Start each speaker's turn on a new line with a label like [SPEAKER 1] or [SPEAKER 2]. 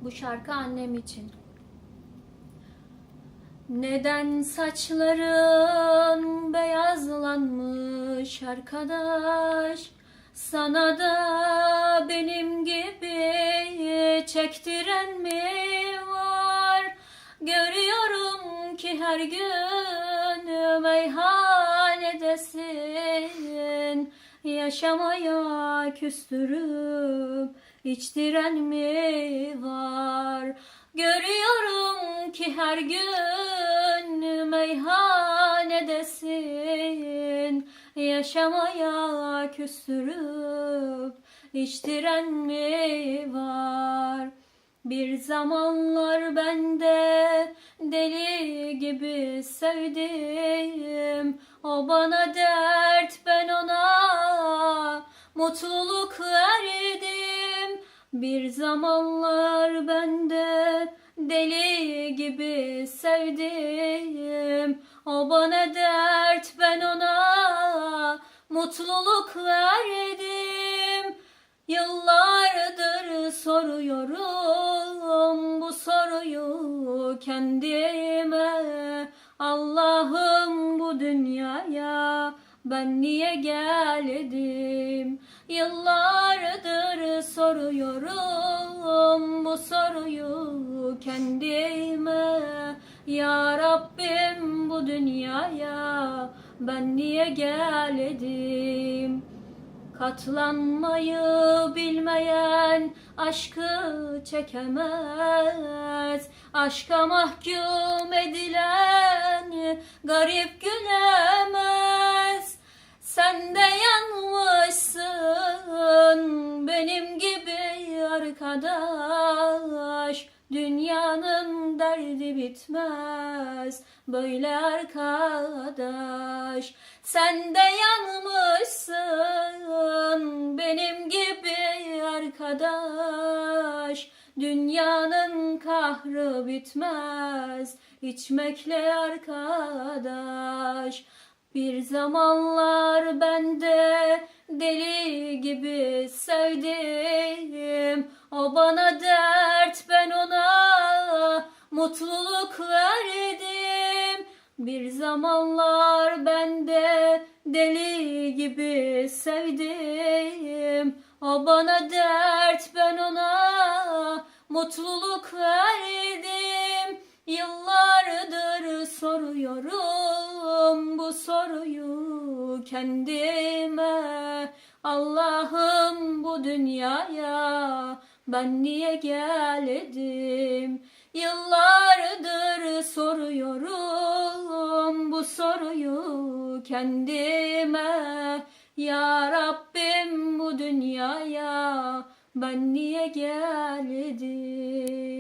[SPEAKER 1] Bu şarkı annem için. Neden saçların beyazlanmış arkadaş? Sana da benim gibi çektiren mi var? Görüyorum ki her gün meyhanedesin. Yaşamaya küstürüp içtiren mi var? Görüyorum ki her gün meyhanedesin. Yaşamaya küstürüp içtiren mi var? Bir zamanlar ben de deli gibi sevdim. O bana dert, ben ona mutluluk verdim. Bir zamanlar ben de deli gibi sevdim. O bana dert, ben ona mutluluk verdim. Yıllardır soruyorum bu soruyu kendime. Allah'ım, bu dünyaya ben niye geldim? Yıllardır soruyorum bu soruyu kendime. Ya Rabbim, bu dünyaya ben niye geldim? Katlanmayı bilmeyen aşkı çekemez. Aşka mahkum edilen garip gülemez. Sen de yanmışsın benim gibi arkadaş. Dünyanın derdi bitmez böyle arkadaş. Sen de yanmışsın benim gibi arkadaş. Dünyanın kahrı bitmez içmekle arkadaş. Bir zamanlar ben de deli gibi sevdim. O bana dert, ben ona mutluluk verdim. Bir zamanlar ben de deli gibi sevdim. O bana dert, ben ona mutluluk verdim. Yıllardır soruyorum bu soruyu kendime. Allah'ım, bu dünyaya ben niye geldim? Yıllardır soruyorum bu soruyu kendime. Ya Rabbim, bu dünyaya ben niye geldim?